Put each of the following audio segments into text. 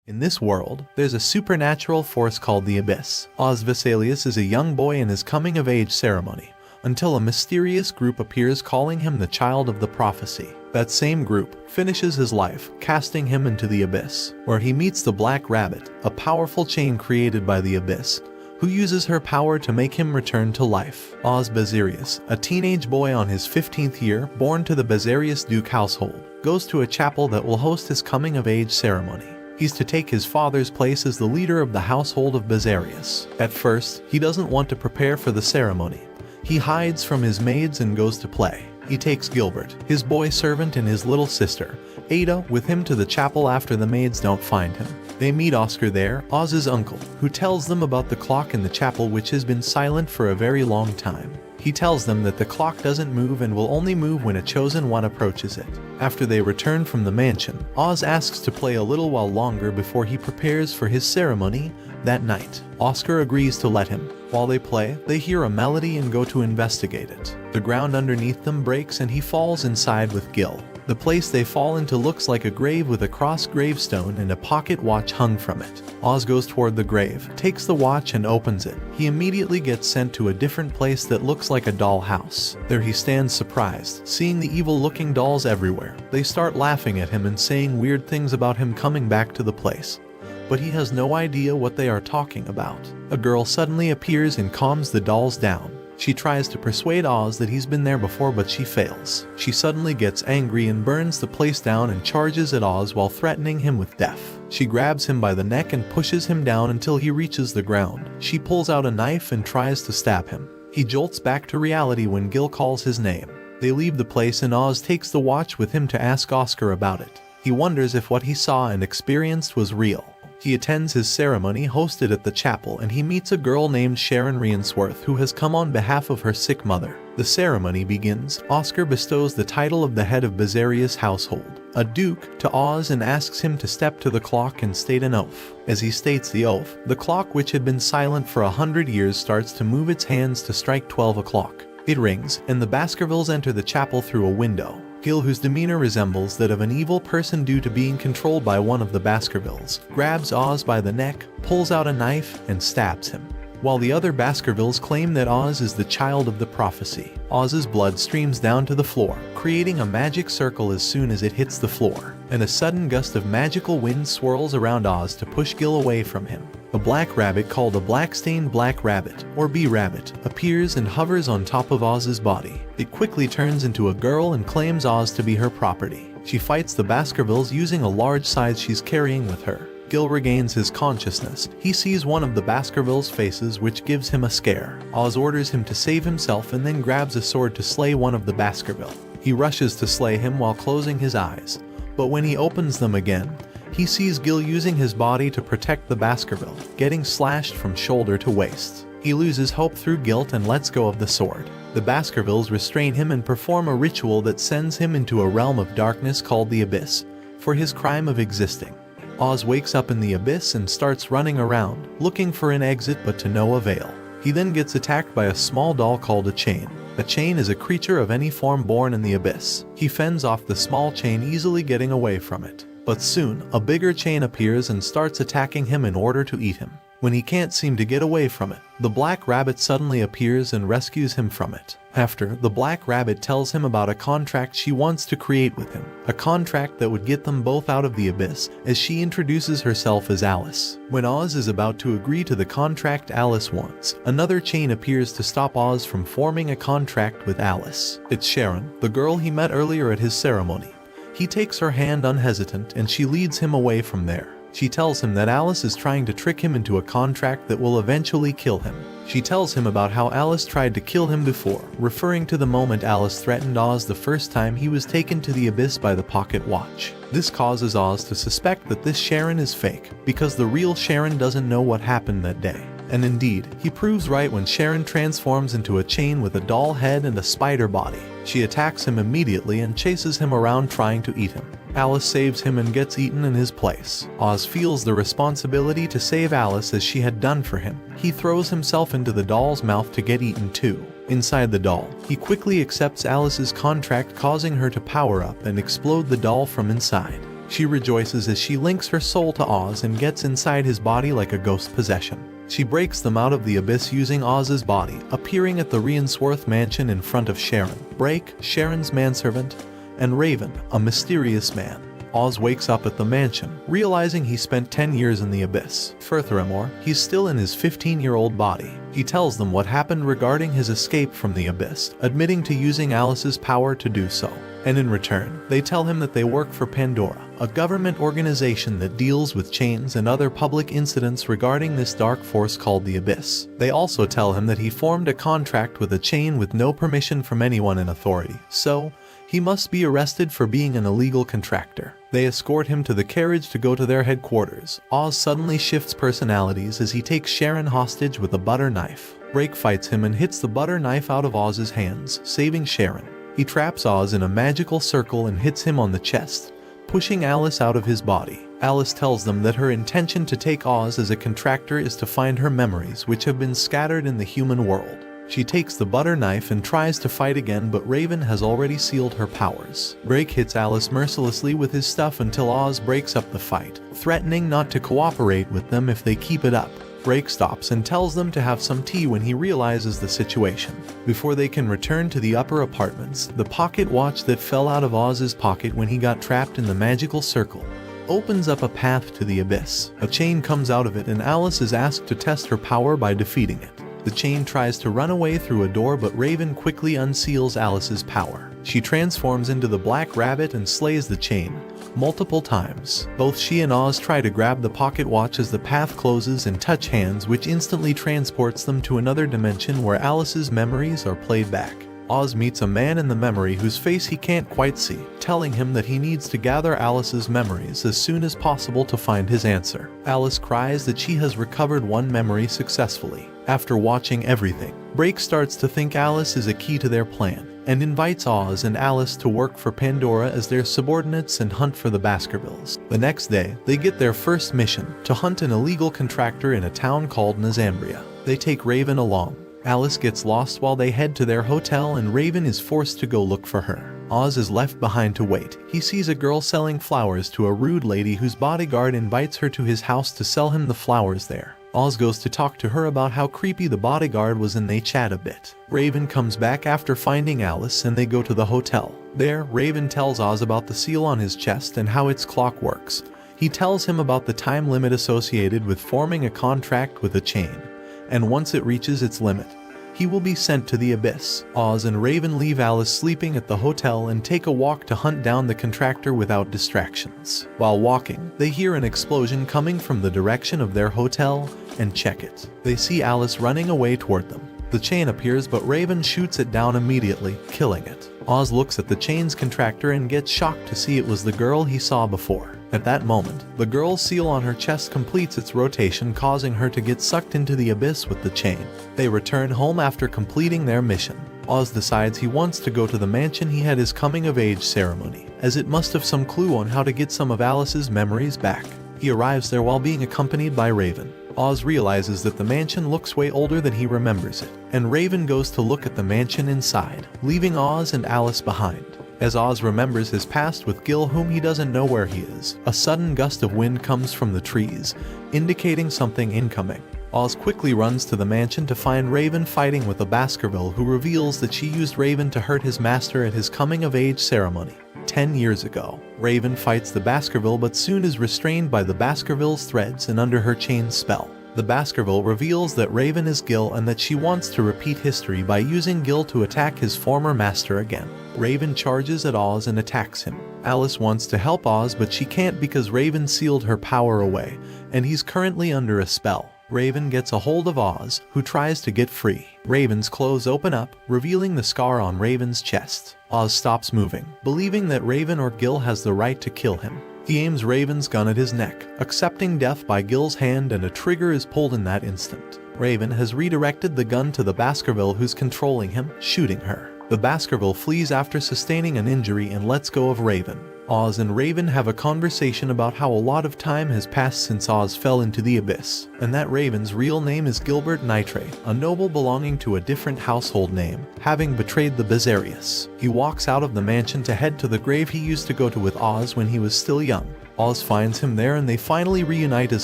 In this world, there's a supernatural force called the Abyss. Oz Vesalius is a young boy in his coming-of-age ceremony, until a mysterious group appears calling him the child of the prophecy. That same group finishes his life, casting him into the Abyss, where he meets the Black Rabbit, a powerful chain created by the Abyss, who uses her power to make him return to life. Oz Bezarius, a teenage boy on his 15th year, born to the Bezarius Duke household, goes to a chapel that will host his coming-of-age ceremony. He's to take his father's place as the leader of the household of Bezarius. At first, he doesn't want to prepare for the ceremony. He hides from his maids and goes to play. He takes Gilbert, his boy servant, and his little sister, Ada, with him to the chapel after the maids don't find him. They meet Oscar there, Oz's uncle, who tells them about the clock in the chapel which has been silent for a very long time. He tells them that the clock doesn't move and will only move when a chosen one approaches it. After they return from the mansion, Oz asks to play a little while longer before he prepares for his ceremony that night. Oscar agrees to let him. While they play, they hear a melody and go to investigate it. The ground underneath them breaks and he falls inside with Gil. The place they fall into looks like a grave with a cross gravestone and a pocket watch hung from it. Oz goes toward the grave, takes the watch and opens it. He immediately gets sent to a different place that looks like a doll house. There he stands surprised, seeing the evil-looking dolls everywhere. They start laughing at him and saying weird things about him coming back to the place, but he has no idea what they are talking about. A girl suddenly appears and calms the dolls down. She tries to persuade Oz that he's been there before, but she fails. She suddenly gets angry and burns the place down and charges at Oz while threatening him with death. She grabs him by the neck and pushes him down until he reaches the ground. She pulls out a knife and tries to stab him. He jolts back to reality when Gil calls his name. They leave the place and Oz takes the watch with him to ask Oscar about it. He wonders if what he saw and experienced was real. He attends his ceremony hosted at the chapel and he meets a girl named Sharon Riensworth who has come on behalf of her sick mother. The ceremony begins. Oscar bestows the title of the head of Bezarius' household, a duke, to Oz and asks him to step to the clock and state an oath. As he states the oath, the clock, which had been silent for 100 years, starts to move its hands to strike 12 o'clock. It rings, and the Baskervilles enter the chapel through a window. Gil, whose demeanor resembles that of an evil person due to being controlled by one of the Baskervilles, grabs Oz by the neck, pulls out a knife, and stabs him. While the other Baskervilles claim that Oz is the child of the prophecy, Oz's blood streams down to the floor, creating a magic circle as soon as it hits the floor, and a sudden gust of magical wind swirls around Oz to push Gil away from him. A black rabbit called a black-stained black rabbit, or bee-rabbit, appears and hovers on top of Oz's body. It quickly turns into a girl and claims Oz to be her property. She fights the Baskervilles using a large scythe she's carrying with her. Gil regains his consciousness. He sees one of the Baskervilles' faces, which gives him a scare. Oz orders him to save himself and then grabs a sword to slay one of the Baskerville. He rushes to slay him while closing his eyes, but when he opens them again, he sees Gil using his body to protect the Baskerville, getting slashed from shoulder to waist. He loses hope through guilt and lets go of the sword. The Baskervilles restrain him and perform a ritual that sends him into a realm of darkness called the Abyss, for his crime of existing. Oz wakes up in the Abyss and starts running around, looking for an exit but to no avail. He then gets attacked by a small doll called a chain. A chain is a creature of any form born in the Abyss. He fends off the small chain, easily getting away from it. But soon, a bigger chain appears and starts attacking him in order to eat him. When he can't seem to get away from it, the black rabbit suddenly appears and rescues him from it. After, the black rabbit tells him about a contract she wants to create with him, a contract that would get them both out of the Abyss, as she introduces herself as Alice. When Oz is about to agree to the contract Alice wants, another chain appears to stop Oz from forming a contract with Alice. It's Sharon, the girl he met earlier at his ceremony. He takes her hand unhesitant and she leads him away from there. She tells him that Alice is trying to trick him into a contract that will eventually kill him. She tells him about how Alice tried to kill him before, referring to the moment Alice threatened Oz the first time he was taken to the Abyss by the pocket watch. This causes Oz to suspect that this Sharon is fake, because the real Sharon doesn't know what happened that day. And indeed, he proves right when Sharon transforms into a chain with a doll head and a spider body. She attacks him immediately and chases him around trying to eat him. Alice saves him and gets eaten in his place. Oz feels the responsibility to save Alice as she had done for him. He throws himself into the doll's mouth to get eaten too. Inside the doll, he quickly accepts Alice's contract, causing her to power up and explode the doll from inside. She rejoices as she links her soul to Oz and gets inside his body like a ghost possession. She breaks them out of the abyss using Oz's body, appearing at the Reinsworth mansion in front of Sharon, Break, Sharon's manservant, and Raven, a mysterious man. Oz wakes up at the mansion, realizing he spent 10 years in the abyss. Furthermore, he's still in his 15-year-old body. He tells them what happened regarding his escape from the abyss, admitting to using Alice's power to do so. And in return, they tell him that they work for Pandora, a government organization that deals with chains and other public incidents regarding this dark force called the Abyss. They also tell him that he formed a contract with a chain with no permission from anyone in authority, so he must be arrested for being an illegal contractor. They escort him to the carriage to go to their headquarters. Oz suddenly shifts personalities as he takes Sharon hostage with a butter knife. Break fights him and hits the butter knife out of Oz's hands, saving Sharon. He traps Oz in a magical circle and hits him on the chest, pushing Alice out of his body. Alice tells them that her intention to take Oz as a contractor is to find her memories which have been scattered in the human world. She takes the butter knife and tries to fight again, but Raven has already sealed her powers. Break hits Alice mercilessly with his stuff until Oz breaks up the fight, threatening not to cooperate with them if they keep it up. Break stops and tells them to have some tea when he realizes the situation. Before they can return to the upper apartments, the pocket watch that fell out of Oz's pocket when he got trapped in the magical circle opens up a path to the abyss. A chain comes out of it and Alice is asked to test her power by defeating it. The chain tries to run away through a door, but Raven quickly unseals Alice's power. She transforms into the Black Rabbit and slays the chain multiple times. Both she and Oz try to grab the pocket watch as the path closes and touch hands, which instantly transports them to another dimension where Alice's memories are played back. Oz meets a man in the memory whose face he can't quite see, telling him that he needs to gather Alice's memories as soon as possible to find his answer. Alice cries that she has recovered one memory successfully. After watching everything, Break starts to think Alice is a key to their plan, and invites Oz and Alice to work for Pandora as their subordinates and hunt for the Baskervilles. The next day, they get their first mission, to hunt an illegal contractor in a town called Nazambria. They take Raven along. Alice gets lost while they head to their hotel and Raven is forced to go look for her. Oz is left behind to wait. He sees a girl selling flowers to a rude lady whose bodyguard invites her to his house to sell him the flowers there. Oz goes to talk to her about how creepy the bodyguard was and they chat a bit. Raven comes back after finding Alice and they go to the hotel. There, Raven tells Oz about the seal on his chest and how its clock works. He tells him about the time limit associated with forming a contract with a chain, and once it reaches its limit, he will be sent to the abyss. Oz and Raven leave Alice sleeping at the hotel and take a walk to hunt down the contractor without distractions. While walking, they hear an explosion coming from the direction of their hotel and check it. They see Alice running away toward them. The chain appears, but Raven shoots it down immediately, killing it. Oz looks at the chain's contractor and gets shocked to see it was the girl he saw before. At that moment, the girl's seal on her chest completes its rotation, causing her to get sucked into the abyss with the chain. They return home after completing their mission. Oz decides he wants to go to the mansion he had his coming-of-age ceremony, as it must have some clue on how to get some of Alice's memories back. He arrives there while being accompanied by Raven. Oz realizes that the mansion looks way older than he remembers it, and Raven goes to look at the mansion inside, leaving Oz and Alice behind. As Oz remembers his past with Gil, whom he doesn't know where he is, a sudden gust of wind comes from the trees, indicating something incoming. Oz quickly runs to the mansion to find Raven fighting with a Baskerville, who reveals that she used Raven to hurt his master at his coming-of-age ceremony 10 years ago. Raven fights the Baskerville but soon is restrained by the Baskerville's threads and under her chain spell. The Baskerville reveals that Raven is Gil and that she wants to repeat history by using Gil to attack his former master again. Raven charges at Oz and attacks him. Alice wants to help Oz, but she can't because Raven sealed her power away, and he's currently under a spell. Raven gets a hold of Oz, who tries to get free. Raven's clothes open up, revealing the scar on Raven's chest. Oz stops moving, believing that Raven or Gil has the right to kill him. He aims Raven's gun at his neck, accepting death by Gil's hand, and a trigger is pulled in that instant. Raven has redirected the gun to the Baskerville who's controlling him, shooting her. The Baskerville flees after sustaining an injury and lets go of Raven. Oz and Raven have a conversation about how a lot of time has passed since Oz fell into the abyss, and that Raven's real name is Gilbert Nitre, a noble belonging to a different household name, having betrayed the Bizarius. He walks out of the mansion to head to the grave he used to go to with Oz when he was still young. Oz finds him there and they finally reunite as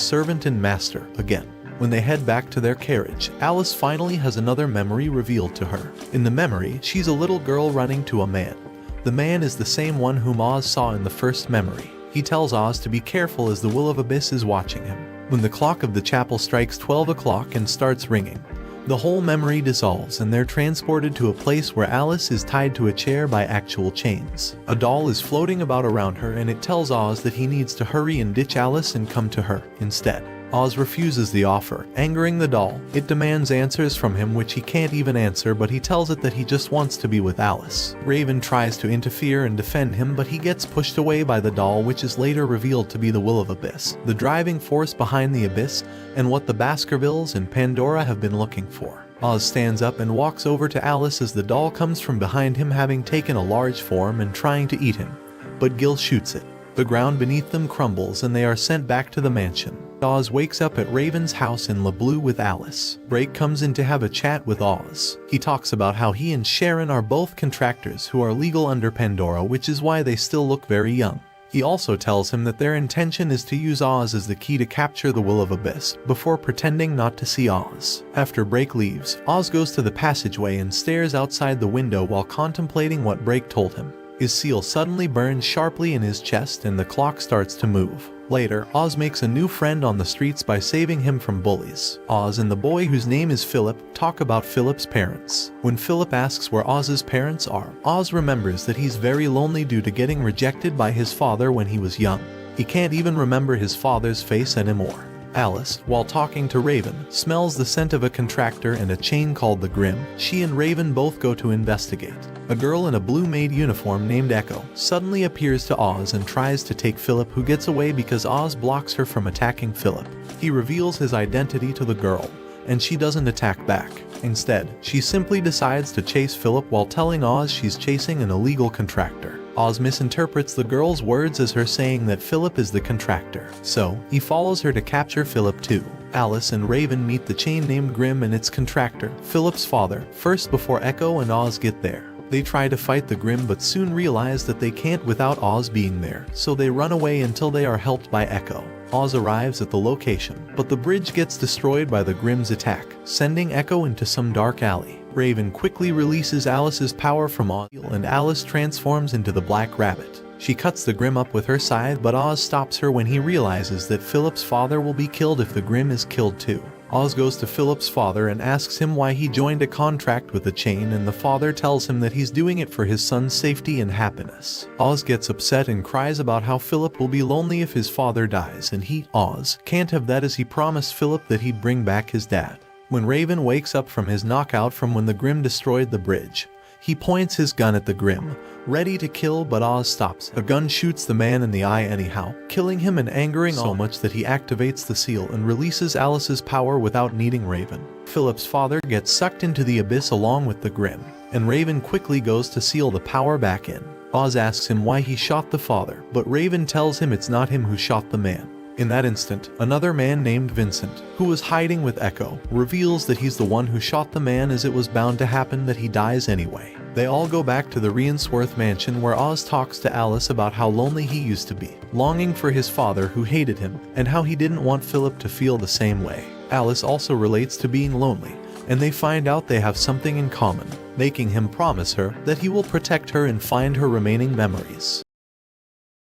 servant and master again. When they head back to their carriage, Alice finally has another memory revealed to her. In the memory, she's a little girl running to a man. The man is the same one whom Oz saw in the first memory. He tells Oz to be careful as the Will of Abyss is watching him. When the clock of the chapel strikes 12 o'clock and starts ringing, the whole memory dissolves and they're transported to a place where Alice is tied to a chair by actual chains. A doll is floating about around her and it tells Oz that he needs to hurry and ditch Alice and come to her instead. Oz refuses the offer, angering the doll. It demands answers from him which he can't even answer, but he tells it that he just wants to be with Alice. Raven tries to interfere and defend him, but he gets pushed away by the doll, which is later revealed to be the Will of Abyss, the driving force behind the abyss and what the Baskervilles and Pandora have been looking for. Oz stands up and walks over to Alice as the doll comes from behind him, having taken a large form and trying to eat him, but Gil shoots it. The ground beneath them crumbles and they are sent back to the mansion. Oz wakes up at Raven's house in Le Bleu with Alice. Drake comes in to have a chat with Oz. He talks about how he and Sharon are both contractors who are legal under Pandora, which is why they still look very young. He also tells him that their intention is to use Oz as the key to capture the Will of Abyss, before pretending not to see Oz. After Drake leaves, Oz goes to the passageway and stares outside the window while contemplating what Drake told him. His seal suddenly burns sharply in his chest and the clock starts to move. Later, Oz makes a new friend on the streets by saving him from bullies. Oz and the boy, whose name is Philip, talk about Philip's parents. When Philip asks where Oz's parents are, Oz remembers that he's very lonely due to getting rejected by his father when he was young. He can't even remember his father's face anymore. Alice, while talking to Raven, smells the scent of a contractor and a chain called the Grim. She and Raven both go to investigate. A girl in a blue maid uniform named Echo suddenly appears to Oz and tries to take Philip, who gets away because Oz blocks her from attacking Philip. He reveals his identity to the girl, and she doesn't attack back. Instead, she simply decides to chase Philip while telling Oz she's chasing an illegal contractor. Oz misinterprets the girl's words as her saying that Philip is the contractor, so he follows her to capture Philip too. Alice and Raven meet the chain named Grim and its contractor, Philip's father, first before Echo and Oz get there. They try to fight the Grim but soon realize that they can't without Oz being there, so they run away until they are helped by Echo. Oz arrives at the location, but the bridge gets destroyed by the Grim's attack, sending Echo into some dark alley. Raven quickly releases Alice's power from Oz, and Alice transforms into the Black Rabbit. She cuts the Grim up with her scythe, but Oz stops her when he realizes that Philip's father will be killed if the Grim is killed too. Oz goes to Philip's father and asks him why he joined a contract with the chain, and the father tells him that he's doing it for his son's safety and happiness. Oz gets upset and cries about how Philip will be lonely if his father dies, and he, Oz, can't have that as he promised Philip that he'd bring back his dad. When Raven wakes up from his knockout from when the Grim destroyed the bridge, he points his gun at the Grim, ready to kill, but Oz stops him. The gun shoots the man in the eye anyhow, killing him and angering so much that he activates the seal and releases Alice's power without needing Raven. Philip's father gets sucked into the abyss along with the Grim, and Raven quickly goes to seal the power back in. Oz asks him why he shot the father, but Raven tells him it's not him who shot the man. In that instant, another man named Vincent, who was hiding with Echo, reveals that he's the one who shot the man, as it was bound to happen that he dies anyway. They all go back to the Riensworth mansion where Oz talks to Alice about how lonely he used to be, longing for his father who hated him, and how he didn't want Philip to feel the same way. Alice also relates to being lonely, and they find out they have something in common, making him promise her that he will protect her and find her remaining memories.